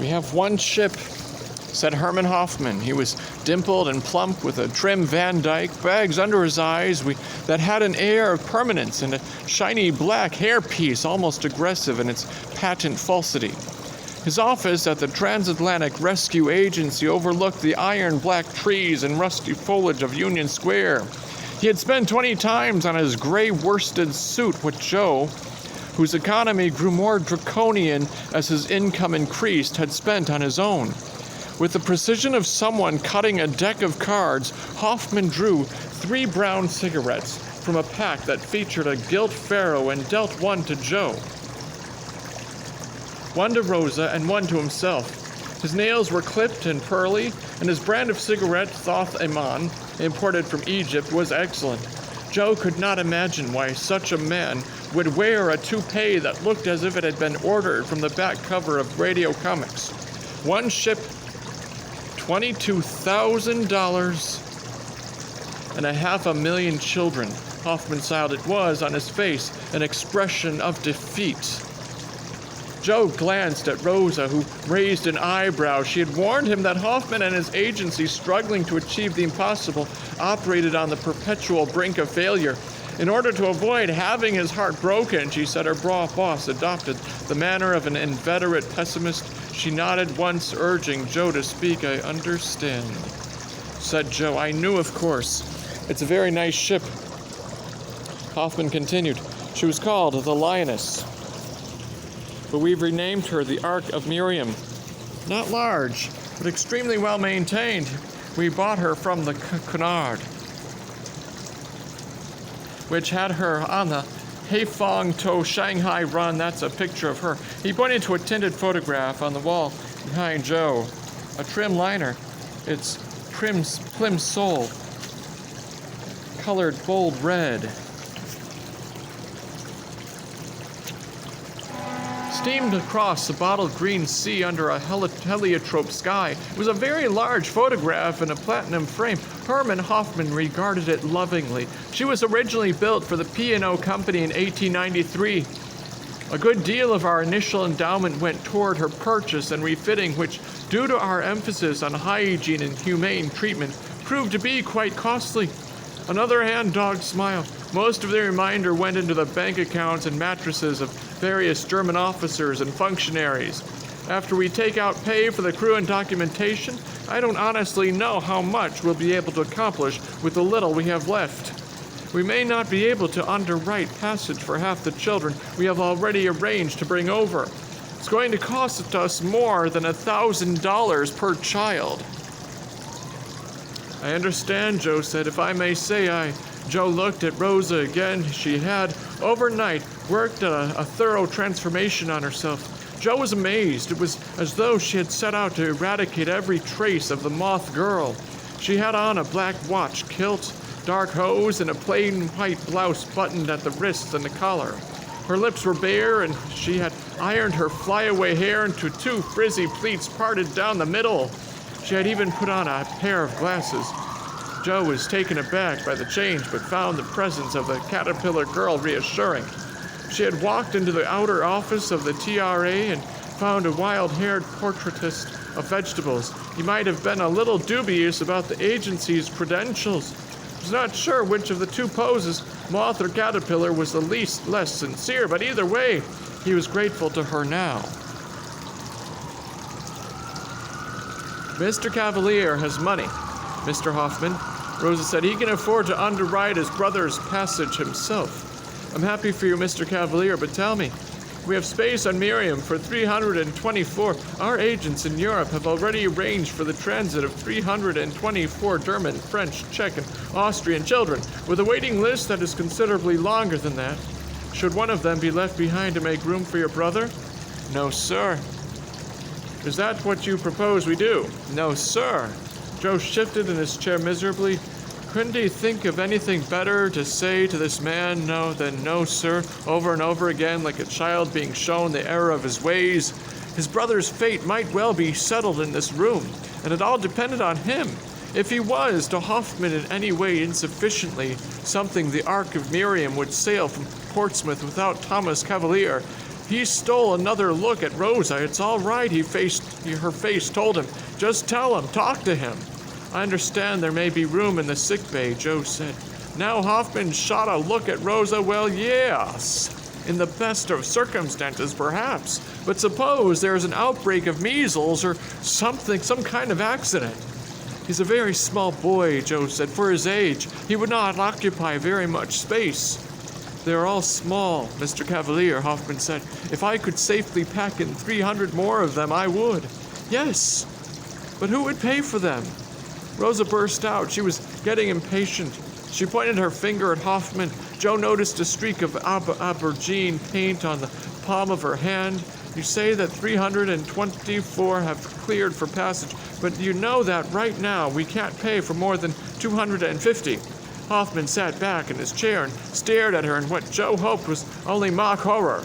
We have one ship, said Herman Hoffman. He was dimpled and plump with a trim Van Dyke, bags under his eyes that had an air of permanence, and a shiny black hairpiece almost aggressive in its patent falsity. His office at the Transatlantic Rescue Agency overlooked the iron-black trees and rusty foliage of Union Square. He had spent 20 times on his gray worsted suit with Joe, whose economy grew more draconian as his income increased, had spent on his own. With the precision of someone cutting a deck of cards, Hoffman drew 3 brown cigarettes from a pack that featured a gilt faro and dealt one to Joe, one to Rosa, and one to himself. His nails were clipped and pearly, and his brand of cigarette, Thoth Amon, imported from Egypt, was excellent. Joe could not imagine why such a man would wear a toupee that looked as if it had been ordered from the back cover of Radio Comics. One ship, $22,000, and 500,000 children. Hoffman smiled. It was, on his face, an expression of defeat. Joe glanced at Rosa, who raised an eyebrow. She had warned him that Hoffman and his agency, struggling to achieve the impossible, operated on the perpetual brink of failure. In order to avoid having his heart broken, she said, her boss adopted the manner of an inveterate pessimist. She nodded once, urging Joe to speak. I understand, said Joe. I knew, of course. It's a very nice ship. Hoffman continued. She was called the Lioness, but we've renamed her the Ark of Miriam. Not large, but extremely well maintained. We bought her from the Cunard, which had her on the Haiphong to Shanghai run. That's a picture of her. He pointed to a tinted photograph on the wall behind Joe. A trim liner. It's Plimsoll, colored bold red. Steamed across the bottled green sea under a heliotrope sky. It was a very large photograph in a platinum frame. Herman Hoffman regarded it lovingly. She was originally built for the P&O Company in 1893. A good deal of our initial endowment went toward her purchase and refitting, which, due to our emphasis on hygiene and humane treatment, proved to be quite costly. On the other hand, Dog smiled. Most of the remainder went into the bank accounts and mattresses of various German officers and functionaries. After we take out pay for the crew and documentation, I don't honestly know how much we'll be able to accomplish with the little we have left. We may not be able to underwrite passage for half the children we have already arranged to bring over. It's going to cost us more than $1,000 per child. I understand, Joe said. If I may say, Joe looked at Rosa again. She had, overnight, worked a thorough transformation on herself. Joe was amazed. It was as though she had set out to eradicate every trace of the moth girl. She had on a black watch kilt, dark hose, and a plain white blouse buttoned at the wrists and the collar. Her lips were bare, and she had ironed her flyaway hair into 2 frizzy pleats parted down the middle. She had even put on a pair of glasses. Joe was taken aback by the change, but found the presence of the caterpillar girl reassuring. She had walked into the outer office of the TRA and found a wild-haired portraitist of vegetables. He might have been a little dubious about the agency's credentials. He was not sure which of the 2 poses, moth or caterpillar, was the less sincere, but either way, he was grateful to her now. Mr. Kavalier has money, Mr. Hoffman. Rosa said he can afford to underwrite his brother's passage himself. I'm happy for you, Mr. Kavalier, but tell me, we have space on Miriam for 324. Our agents in Europe have already arranged for the transit of 324 German, French, Czech, and Austrian children, with a waiting list that is considerably longer than that. Should one of them be left behind to make room for your brother? No, sir. Is that what you propose we do? No, sir. Joe shifted in his chair miserably. Couldn't he think of anything better to say to this man than no, sir, over and over again, like a child being shown the error of his ways? His brother's fate might well be settled in this room, and it all depended on him. If he was to Hoffman in any way insufficiently something, the Ark of Miriam would sail from Portsmouth without Thomas Kavalier. He stole another look at Rosa. It's all right, her face told him. Just tell him, talk to him. I understand there may be room in the sick bay, Joe said. Now Hoffman shot a look at Rosa. Well, yes. In the best of circumstances, perhaps. But suppose there's an outbreak of measles or something, some kind of accident. He's a very small boy, Joe said. For his age, he would not occupy very much space. They're all small, Mr. Cavalier, Hoffman said. If I could safely pack in 300 more of them, I would. Yes, but who would pay for them? Rosa burst out. She was getting impatient. She pointed her finger at Hoffman. Joe noticed a streak of aubergine paint on the palm of her hand. You say that 324 have cleared for passage, but you know that right now we can't pay for more than 250. Hoffman sat back in his chair and stared at her in what Joe hoped was only mock horror.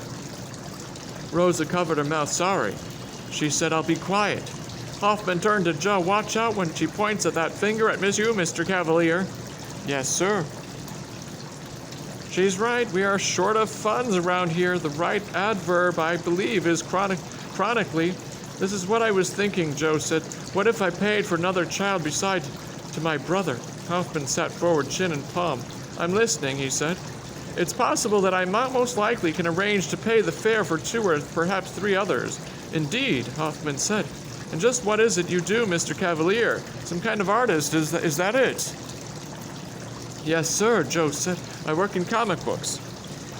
Rosa covered her mouth. Sorry. She said, I'll be quiet. Hoffman turned to Joe. Watch out when she points at that finger at you, Mr. Cavalier. Yes, sir. She's right. We are short of funds around here. The right adverb, I believe, is chronically. This is what I was thinking, Joe said. What if I paid for another child beside to my brother? Hoffman sat forward, chin and palm. I'm listening, he said. It's possible that I most likely can arrange to pay the fare for 2 or perhaps 3 others. Indeed, Hoffman said. And just what is it you do, Mr. Cavalier? Some kind of artist, is that it? Yes, sir, Joe said. I work in comic books.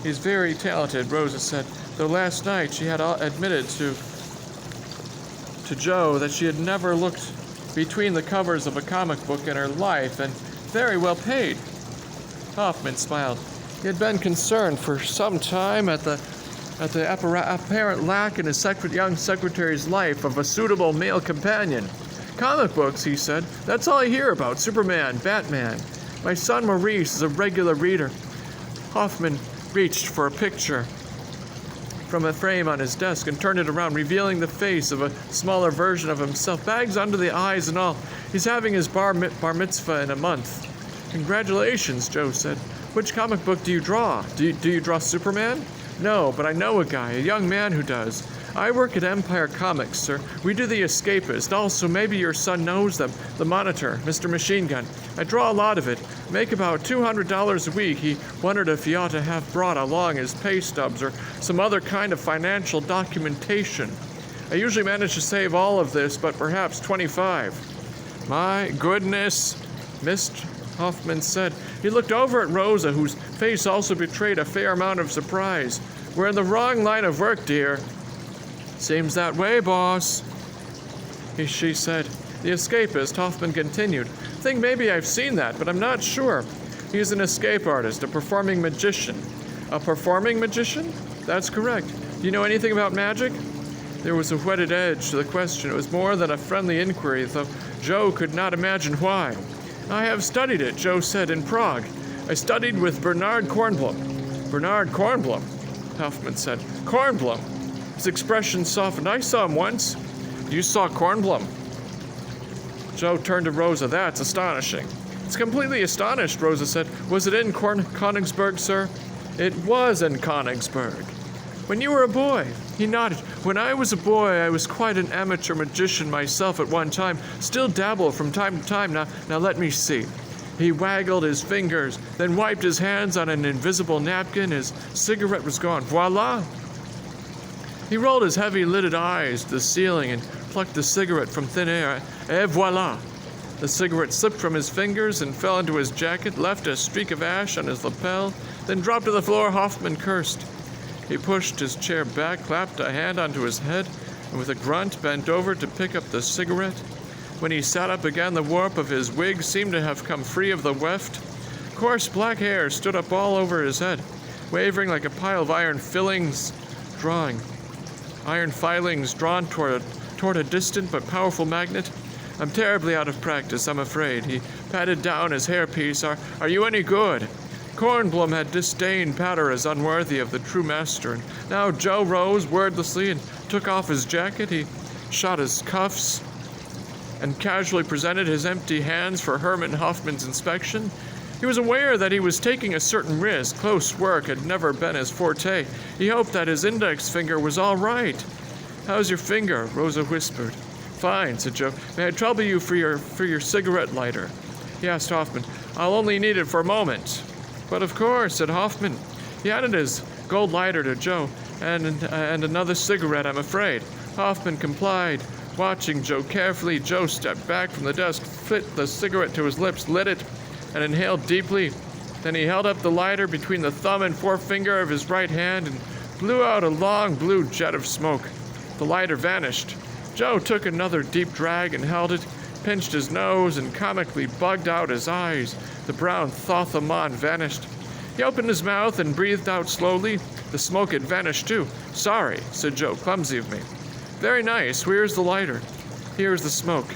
He's very talented, Rosa said, though last night she had admitted to Joe that she had never looked between the covers of a comic book in her life, and very well paid. Hoffman smiled. He had been concerned for some time at the apparent lack in his young secretary's life of a suitable male companion. Comic books, he said. That's all I hear about. Superman, Batman. My son Maurice is a regular reader. Hoffman reached for a picture from a frame on his desk and turned it around, revealing the face of a smaller version of himself, bags under the eyes and all. He's having his bar mitzvah in a month. Congratulations, Joe said. Which comic book do you draw? Do you draw Superman? No, but I know a guy, a young man who does. I work at Empire Comics, sir. We do The Escapist. Also, maybe your son knows them. The Monitor, Mr. Machine Gun. I draw a lot of it. Make about $200 a week. He wondered if he ought to have brought along his pay stubs or some other kind of financial documentation. I usually manage to save all of this, but perhaps 25. My goodness, Mr. Hoffman said. He looked over at Rosa, whose face also betrayed a fair amount of surprise. We're in the wrong line of work, dear. Seems that way, boss, she said. The Escapist, Hoffman continued. Think maybe I've seen that, but I'm not sure. He's an escape artist, a performing magician. A performing magician? That's correct. Do you know anything about magic? There was a whetted edge to the question. It was more than a friendly inquiry, though Joe could not imagine why. I have studied it, Joe said, in Prague. I studied with Bernard Kornblum. Bernard Kornblum, Hoffman said. Kornblum. His expression softened. I saw him once. You saw Kornblum? Joe turned to Rosa. That's astonishing. It's completely astonished, Rosa said. Was it in Königsberg, sir? It was in Königsberg. When you were a boy? He nodded. When I was a boy, I was quite an amateur magician myself at one time. Still dabble from time to time. Now let me see. He waggled his fingers, then wiped his hands on an invisible napkin. His cigarette was gone. Voila! He rolled his heavy-lidded eyes to the ceiling and plucked the cigarette from thin air. Et voila! The cigarette slipped from his fingers and fell into his jacket, left a streak of ash on his lapel, then dropped to the floor. Hoffman cursed. He pushed his chair back, clapped a hand onto his head, and with a grunt bent over to pick up the cigarette. When he sat up again, the warp of his wig seemed to have come free of the weft. Coarse black hair stood up all over his head, wavering like a pile of iron filings drawn toward a distant but powerful magnet. I'm terribly out of practice, I'm afraid. He patted down his hairpiece. Are you any good? Kornblum had disdained patter as unworthy of the true master, and now Joe rose wordlessly and took off his jacket. He shot his cuffs and casually presented his empty hands for Herman Hoffman's inspection. He was aware that he was taking a certain risk. Close work had never been his forte. He hoped that his index finger was all right. "How's your finger?" Rosa whispered. "Fine," said Joe. "May I trouble you for your cigarette lighter?" He asked Hoffman. "I'll only need it for a moment." "But of course," said Hoffman. He handed his gold lighter to Joe. And another cigarette, I'm afraid." Hoffman complied. Watching Joe carefully, Joe stepped back from the desk, fit the cigarette to his lips, lit it, and inhaled deeply. Then he held up the lighter between the thumb and forefinger of his right hand and blew out a long blue jet of smoke. The lighter vanished. Joe took another deep drag and held it, pinched his nose, and comically bugged out his eyes. The brown Thothamon vanished. He opened his mouth and breathed out slowly. The smoke had vanished too. "Sorry," said Joe, "clumsy of me." "Very nice. Where's the lighter?" "Here's the smoke."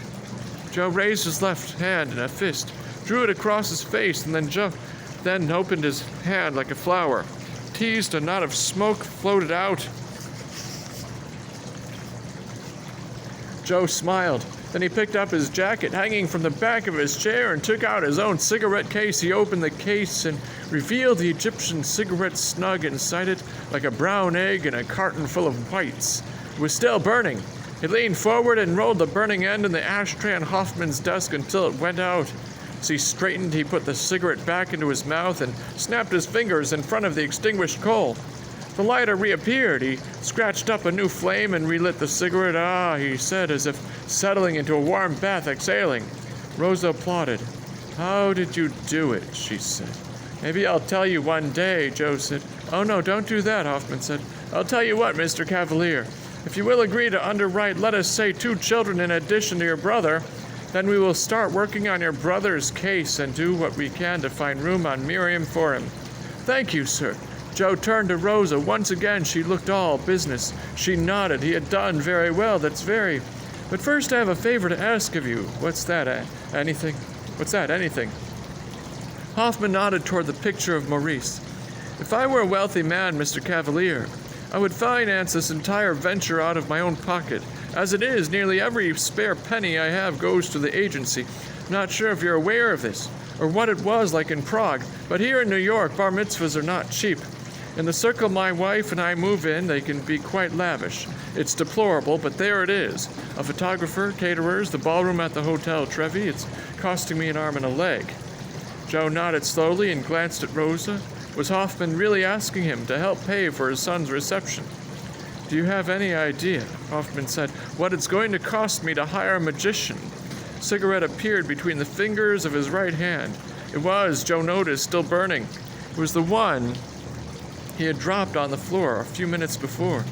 Joe raised his left hand in a fist, drew it across his face, and then opened his hand like a flower. Teased, a knot of smoke floated out. Joe smiled. Then he picked up his jacket hanging from the back of his chair and took out his own cigarette case. He opened the case and revealed the Egyptian cigarette snug inside it, like a brown egg in a carton full of whites. It was still burning. He leaned forward and rolled the burning end in the ashtray on Hoffman's desk until it went out. As he straightened, he put the cigarette back into his mouth and snapped his fingers in front of the extinguished coal. The lighter reappeared. He scratched up a new flame and relit the cigarette. "Ah," he said, as if settling into a warm bath, exhaling. Rosa applauded. "How did you do it?" she said. "Maybe I'll tell you one day," Joe said. "Oh, no, don't do that," Hoffman said. "I'll tell you what, Mr. Cavalier. If you will agree to underwrite, let us say 2 children in addition to your brother, then we will start working on your brother's case and do what we can to find room on Miriam for him." "Thank you, sir." Joe turned to Rosa. Once again, she looked all business. She nodded. He had done very well. "That's very... But first I have a favor to ask of you." "What's that, anything?" "What's that, anything?" Hoffman nodded toward the picture of Maurice. "If I were a wealthy man, Mr. Cavalier, I would finance this entire venture out of my own pocket. As it is, nearly every spare penny I have goes to the agency. I'm not sure if you're aware of this, or what it was like in Prague, but here in New York, bar mitzvahs are not cheap. In the circle my wife and I move in, they can be quite lavish. It's deplorable, but there it is. A photographer, caterers, the ballroom at the Hotel Trevi, it's costing me an arm and a leg." Joe nodded slowly and glanced at Rosa. Was Hoffman really asking him to help pay for his son's reception? "Do you have any idea," Hoffman said, "what it's going to cost me to hire a magician?" A cigarette appeared between the fingers of his right hand. It was, Joe noticed, still burning. It was the one he had dropped on the floor a few minutes before.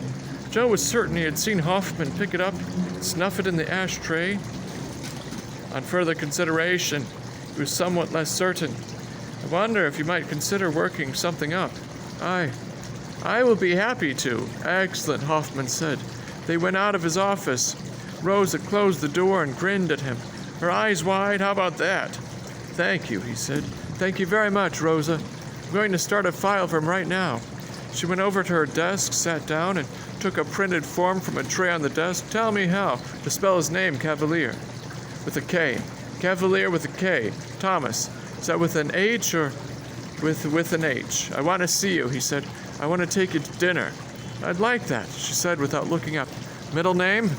Joe was certain he had seen Hoffman pick it up, snuff it in the ashtray. On further consideration, he was somewhat less certain. "I wonder if you might consider working something up." I will be happy to." "Excellent," Hoffman said. They went out of his office. Rosa closed the door and grinned at him, her eyes wide. "How about that?" "Thank you," he said. "Thank you very much, Rosa. I'm going to start a file from right now." She went over to her desk, sat down, and took a printed form from a tray on the desk. "Tell me how to spell his name, Cavalier." "With a K. Cavalier with a K. Thomas. Is that with an H or with an H?" "I want to see you," he said. "I want to take you to dinner." "I'd like that," she said without looking up. "Middle name?"